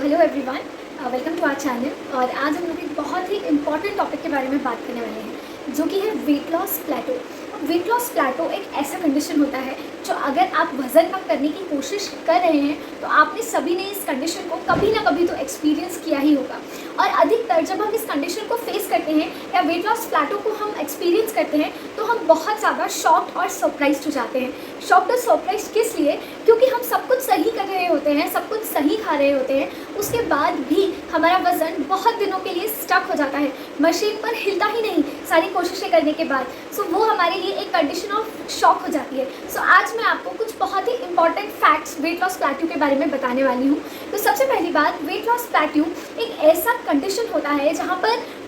Hello everyone, welcome to our channel. और आज हम लोग एक बहुत ही इम्पॉर्टेंट टॉपिक के बारे में बात करने वाले हैं, जो कि है वेट लॉस प्लेटो। वेट लॉस प्लेटो एक ऐसा कंडीशन होता है जो अगर आप वज़न कम करने की कोशिश कर रहे हैं तो आपने सभी ने इस कंडीशन को कभी ना कभी तो एक्सपीरियंस किया ही होगा। और अधिकतर जब हम इस कंडीशन को फेस करते हैं या वेट लॉस प्लेटो को हम एक्सपीरियंस करते हैं तो हम बहुत ज़्यादा शॉक्ड और सरप्राइज्ड हो जाते हैं। शॉक्ड और सरप्राइज्ड किस लिए? क्योंकि हम सब कुछ सही कर रहे होते हैं, सब कुछ सही खा रहे होते हैं, उसके बाद भी हमारा वज़न बहुत दिनों के लिए स्टक हो जाता है, मशीन पर हिलता ही नहीं सारी कोशिशें करने के बाद। सो वो हमारे लिए एक कंडीशन ऑफ शॉक हो जाती है। सो आज मैं आपको कुछ बहुत ही important facts weight loss plateau के बारे में बताने वाली हूँ। तो सबसे पहली बात, वेट लॉस प्लेट्यू एक ऐसा कंडीशन होता है जहाँ पर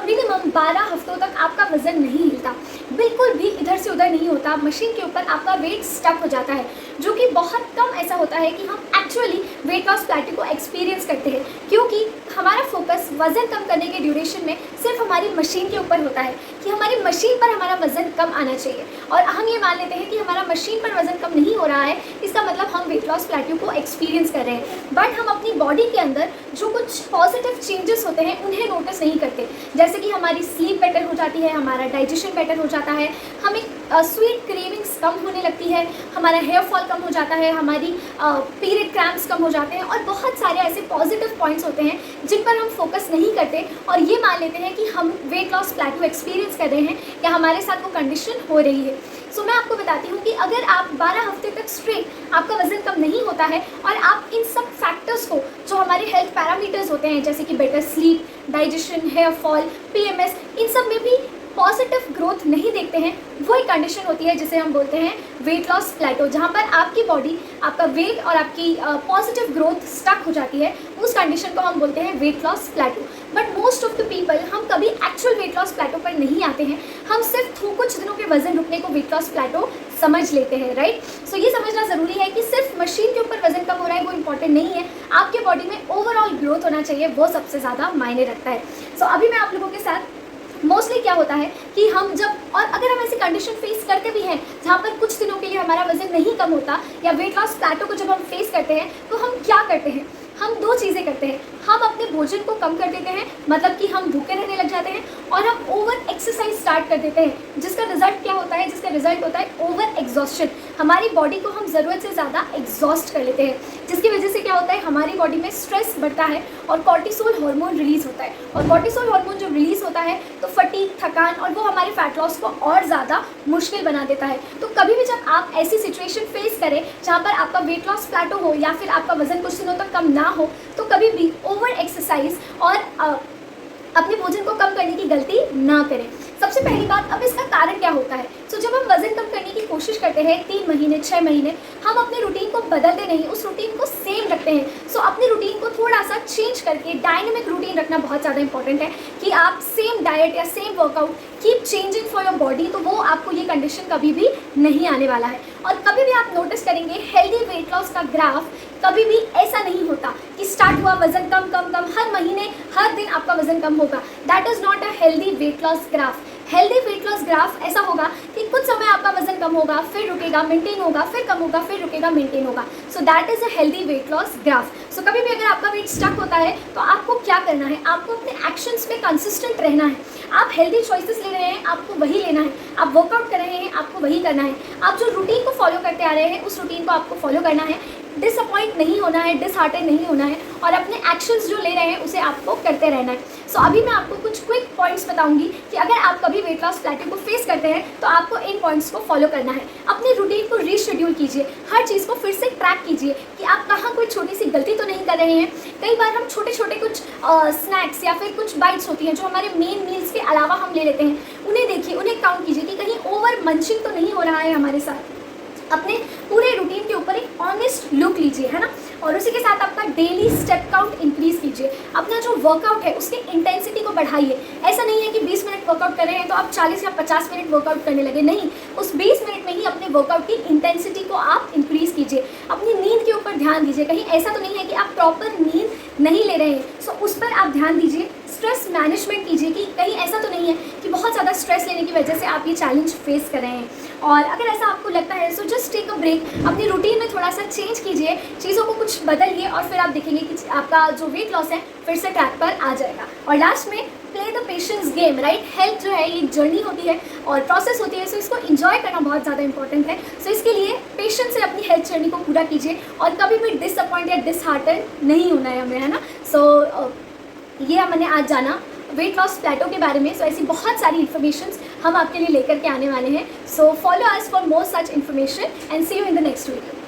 मिनिमम 12 हफ्तों तक आपका वज़न नहीं हिलता, बिल्कुल भी इधर से उधर नहीं होता, मशीन के ऊपर आपका वेट स्टक हो जाता है, जो कि बहुत कम ऐसा होता है कि हम एक्चुअली वेट लॉस प्लेट्यू को एक्सपीरियंस करते हैं, क्योंकि हमारा फोकस वज़न कम करने के ड्यूरेशन में सिर्फ हमारी मशीन के ऊपर होता है कि हमारी मशीन पर हमारा वज़न कम आना चाहिए। और हम ये मान लेते हैं कि हमारा मशीन पर वज़न कम नहीं हो रहा है, इसका मतलब हम वेट लॉस प्लेट्यू को एक्सपीरियंस कर रहे हैं, बट हम अपनी बॉडी के अंदर जो कुछ पॉजिटिव चेंजेस होते हैं उन्हें नोटिस नहीं करते। जैसे कि हमारी स्लीप बेटर हो जाती है, हमारा डाइजेशन बेटर हो जाता है, हमें स्वीट क्रेविंग्स कम होने लगती है, हमारा हेयर फॉल कम हो जाता है, हमारी पीरियड क्रैम्प्स कम हो जाते हैं, और बहुत सारे ऐसे पॉजिटिव पॉइंट्स होते हैं जिन पर हम फोकस नहीं करते और ये मान लेते हैं कि हम वेट लॉस प्लेट्यू एक्सपीरियंस कर रहे हैं या हमारे साथ वो कंडीशन हो रही है। सो मैं आपको बताती हूँ कि अगर आप 12 हफ्ते तक स्ट्रेट आपका वज़न कम नहीं होता है और आप इन सब फैक्टर्स को, जो हमारे हेल्थ पैरामीटर्स होते हैं जैसे कि better sleep, digestion, hair fall, PMS, इन सब में भी पॉजिटिव ग्रोथ नहीं देखते हैं, वो एक कंडीशन होती है जिसे हम बोलते हैं वेट लॉस प्लेटो, जहाँ पर आपकी बॉडी, आपका वेट और आपकी पॉजिटिव ग्रोथ स्टक हो जाती है। उस कंडीशन को हम बोलते हैं weight loss plateau. But most of the people, हम कभी एक्चुअल वेट लॉस प्लेटो पर नहीं आते हैं, हम सिर्फ कुछ दिनों के वजन रुकने को वेट लॉस प्लेटो समझ लेते हैं, राइट। सो ये समझना ज़रूरी है कि सिर्फ मशीन के ऊपर वजन कम हो रहा है वो इंपॉर्टेंट नहीं है, आपके बॉडी में ओवरऑल ग्रोथ होना चाहिए, वो सबसे ज़्यादा मायने रखता है। सो अभी मैं आप लोगों के साथ मोस्टली क्या होता है कि हम जब, और अगर हम ऐसी कंडीशन फेस करते भी हैं जहाँ पर कुछ दिनों के लिए हमारा वज़न नहीं कम होता या वेट लॉस प्लेटो को जब हम फेस करते हैं तो हम क्या करते हैं? हम दो चीज़ें करते हैं। हम अपने भोजन को कम कर देते हैं, मतलब कि हम भूखे रहने लग जाते हैं, और हम ओवर एक्सरसाइज स्टार्ट कर देते हैं, जिसका रिजल्ट क्या होता है? जिसका रिजल्ट होता है ओवर एग्जॉस्शन। हमारी बॉडी को हम ज़रूरत से ज़्यादा एग्जॉस्ट कर लेते हैं, जिसकी वजह से क्या होता है? हमारी बॉडी में स्ट्रेस बढ़ता है और कॉर्टिसोल हार्मोन रिलीज़ होता है, और कॉर्टिसोल हार्मोन जब रिलीज़ होता है तो फटीग, थकान, और वो हमारे फैट लॉस को और ज़्यादा मुश्किल बना देता है। तो कभी भी जब आप ऐसी सिचुएशन फेस करें जहाँ पर आपका वेट लॉस प्लेटो हो या फिर आपका वज़न कुछ दिनों तक कम ना हो, तो कभी भी ओवर एक्सरसाइज और अपने भोजन को कम करने की गलती ना करें। सबसे पहली बात, अब इसका कारण क्या होता है? जब हम वज़न कम करने की कोशिश करते हैं 3 महीने, 6 महीने, हम अपने रूटीन को बदलते नहीं, उस रूटीन को सेम रखते हैं। अपने रूटीन को थोड़ा सा चेंज करके डायनेमिक रूटीन रखना बहुत ज़्यादा इंपॉर्टेंट है कि आप सेम डाइट या same workout keep changing for your body, तो वो आपको ये कंडीशन कभी भी नहीं आने वाला है। और कभी भी आप नोटिस करेंगे हेल्दी वेट लॉस का ग्राफ कभी भी ऐसा नहीं होता कि स्टार्ट हुआ वज़न कम कम कम, हर महीने हर दिन आपका वज़न कम होगा। That is not a healthy weight loss graph. Healthy weight loss graph ऐसा होगा कि कुछ समय आपका वज़न कम होगा, फिर रुकेगा, मेंटेन होगा, फिर कम होगा, फिर रुकेगा, मेंटेन होगा। So that is a healthy weight loss graph. So कभी भी अगर आपका वेट स्टक होता है तो आपको क्या करना है? आपको अपने एक्शंस में कंसिस्टेंट रहना है। आप हेल्दी चॉइसेस ले रहे हैं, आपको वही लेना है। आप वर्कआउट कर रहे हैं, आपको वही करना है। आप जो रूटीन को फॉलो करते आ रहे हैं उस रूटीन को आपको फॉलो करना है। डिसअपॉइंट नहीं होना है, डिसहार्टेड नहीं होना है, और अपने एक्शंस जो ले रहे हैं उसे आपको करते रहना है। सो अभी मैं आपको कुछ क्विक पॉइंट्स बताऊंगी कि अगर आप कभी वेट लॉस प्लेट्यू को फेस करते हैं तो आपको इन पॉइंट्स को फॉलो करना है। अपने रूटीन को रीशेड्यूल कीजिए, हर चीज़ को फिर से ट्रैक कीजिए कि आप कहाँ कोई छोटी सी गलती तो नहीं कर रहे हैं। कई बार हम छोटे छोटे कुछ स्नैक्स या फिर कुछ बाइट्स होती हैं जो हमारे मेन मील्स के अलावा हम ले लेते हैं, उन्हें देखिए, उन्हें काउंट कीजिए कि कहीं ओवर मंचिंग तो नहीं हो रहा है हमारे साथ। अपने पूरे रूटीन के ऊपर एक ऑनेस्ट लुक लीजिए, है ना, और उसी के साथ आपका डेली स्टेप काउंट इंक्रीज कीजिए। अपना जो वर्कआउट है उसकी इंटेंसिटी को बढ़ाइए। ऐसा नहीं है कि 20 मिनट वर्कआउट कर रहे हैं तो आप 40 या 50 मिनट वर्कआउट करने लगे, नहीं, उस 20 मिनट में ही अपने वर्कआउट की इंटेंसिटी को आप इंक्रीज कीजिए। अपनी नींद के ऊपर ध्यान दीजिए, कहीं ऐसा तो नहीं है कि आप प्रॉपर नींद नहीं ले रहे हैं, सो उस पर आप ध्यान दीजिए। स्ट्रेस मैनेजमेंट कीजिए कि कहीं ऐसा तो नहीं है कि बहुत ज़्यादा स्ट्रेस लेने की वजह से आप ये चैलेंज फेस कर रहे हैं। और अगर ऐसा आपको लगता है so just take a break, अपनी रूटीन में थोड़ा सा चेंज कीजिए, चीज़ों को कुछ बदलिए और फिर आप देखेंगे कि आपका जो वेट लॉस है फिर से ट्रैक पर आ जाएगा। और लास्ट में play the patience game, right. Health जो है ये जर्नी होती है और प्रोसेस होती है, सो इसको इन्जॉय करना बहुत ज़्यादा इंपॉर्टेंट है। सो इसके लिए पेशेंस से अपनी हेल्थ जर्नी को पूरा कीजिए और कभी भी डिसअपॉइंट या डिसहार्टन नहीं होना है हमें, है ना। सो ये मैंने आज जाना वेट लॉस प्लेटो के बारे में। सो ऐसी बहुत सारी इन्फॉर्मेशंस हम आपके लिए लेकर के आने वाले हैं। So follow us for more such information and see you in the next video.